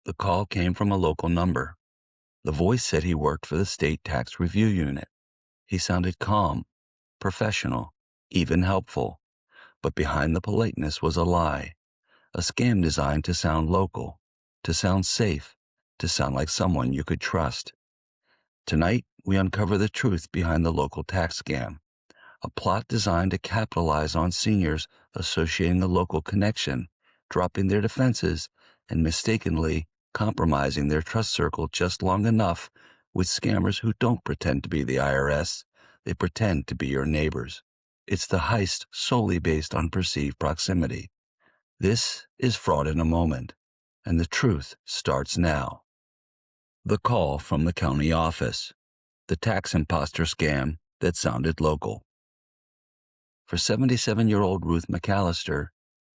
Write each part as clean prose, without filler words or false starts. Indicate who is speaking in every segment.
Speaker 1: The call came from a local number. The voice said he worked for the state tax review unit. He sounded calm, professional, even helpful. But behind the politeness was a lie, a scam designed to sound local, to sound safe, to sound like someone you could trust. Tonight, we uncover the truth behind the local tax scam, a plot designed to capitalize on seniors associating the local connection, dropping their defenses, and mistakenly compromising their trust circle just long enough with scammers who don't pretend to be the IRS, they pretend to be your neighbors. It's the heist solely based on perceived proximity. This is Fraud in a Moment, and the truth starts now. The call from the county office, the tax imposter scam that sounded local. For 77-year-old Ruth McAllister,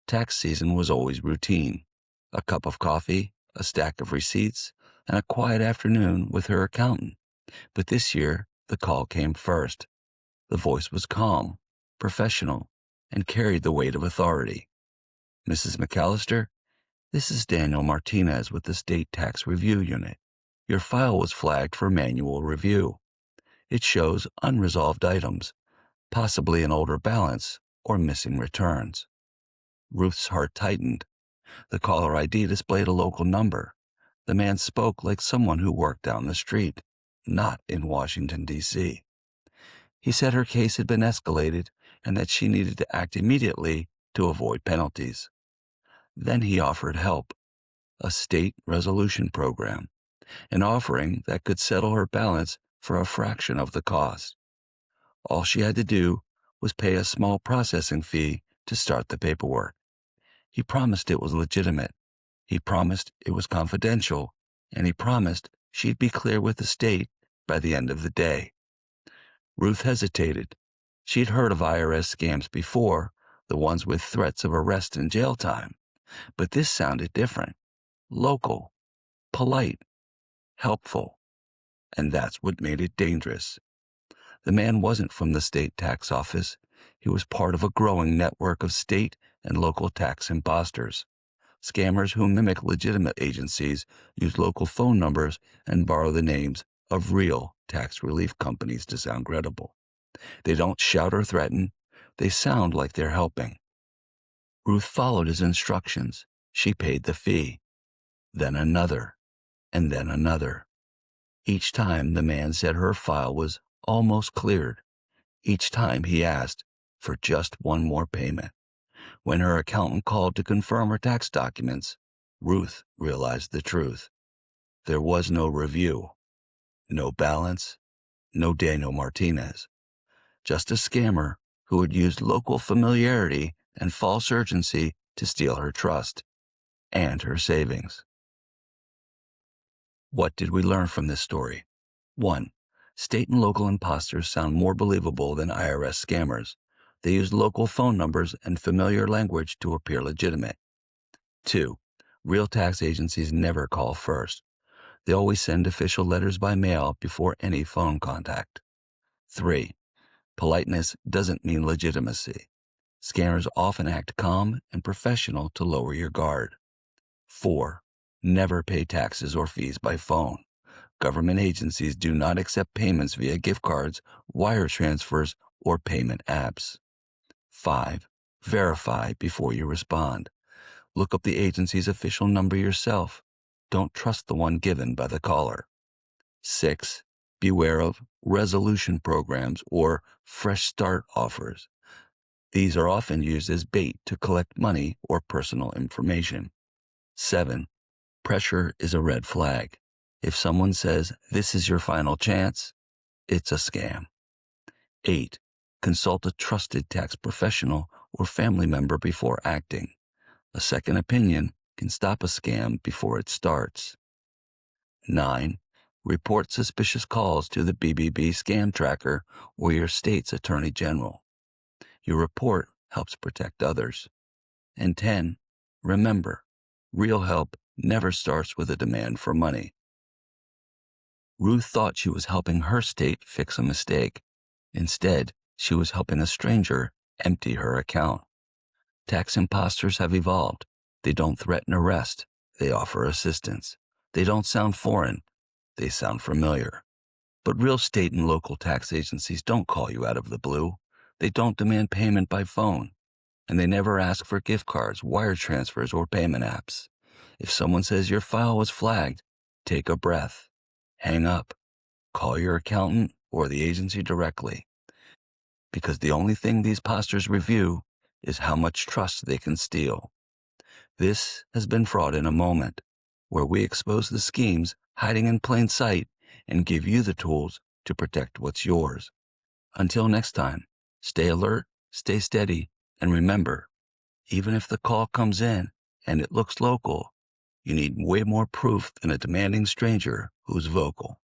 Speaker 1: tax season was always routine. A cup of coffee, a stack of receipts, and a quiet afternoon with her accountant. But this year, the call came first. The voice was calm, professional, and carried the weight of authority. Mrs. McAllister, this is Daniel Martinez with the State Tax Review Unit. Your file was flagged for manual review. It shows unresolved items, possibly an older balance or missing returns. Ruth's heart tightened. The caller ID displayed a local number. The man spoke like someone who worked down the street, not in Washington, D.C. He said her case had been escalated and that she needed to act immediately to avoid penalties. Then he offered help, a state resolution program, an offering that could settle her balance for a fraction of the cost. All she had to do was pay a small processing fee to start the paperwork. He promised it was legitimate. He promised it was confidential, and he promised she'd be clear with the state by the end of the day. Ruth hesitated. She'd heard of IRS scams before, the ones with threats of arrest and jail time. But this sounded different, local, polite, helpful, and that's what made it dangerous. The man wasn't from the state tax office. He was part of a growing network of state and local tax imposters, scammers who mimic legitimate agencies, use local phone numbers, and borrow the names of real tax relief companies to sound credible. They don't shout or threaten. They sound like they're helping. Ruth followed his instructions. She paid the fee. Then another, and then another. Each time the man said her file was almost cleared. Each time he asked for just one more payment. When her accountant called to confirm her tax documents, Ruth realized the truth. There was no review, no balance, no Daniel Martinez. Just a scammer who had used local familiarity and false urgency to steal her trust and her savings. What did we learn from this story? 1. State and local imposters sound more believable than IRS scammers. They use local phone numbers and familiar language to appear legitimate. 2. Real tax agencies never call first. They always send official letters by mail before any phone contact. 3. Politeness doesn't mean legitimacy. Scammers often act calm and professional to lower your guard. 4. Never pay taxes or fees by phone. Government agencies do not accept payments via gift cards, wire transfers, or payment apps. 5. Verify before you respond. Look up the agency's official number yourself. Don't trust the one given by the caller. 6. Beware of resolution programs or fresh start offers. These are often used as bait to collect money or personal information. 7. Pressure is a red flag. If someone says, "This is your final chance," it's a scam. 8. Consult a trusted tax professional or family member before acting. A second opinion can stop a scam before it starts. 9. Report suspicious calls to the BBB scam tracker or your state's attorney general. Your report helps protect others. And 10. Remember, real help never starts with a demand for money. Ruth thought she was helping her state fix a mistake. Instead, she was helping a stranger empty her account. Tax imposters have evolved. They don't threaten arrest. They offer assistance. They don't sound foreign, they sound familiar. But real state and local tax agencies don't call you out of the blue. They don't demand payment by phone. And they never ask for gift cards, wire transfers, or payment apps. If someone says your file was flagged, take a breath. Hang up. Call your accountant or the agency directly. Because the only thing these posters review is how much trust they can steal. This has been Fraud in a Moment, where we expose the schemes hiding in plain sight and give you the tools to protect what's yours. Until next time, stay alert, stay steady, and remember, even if the call comes in and it looks local, you need way more proof than a demanding stranger who's vocal.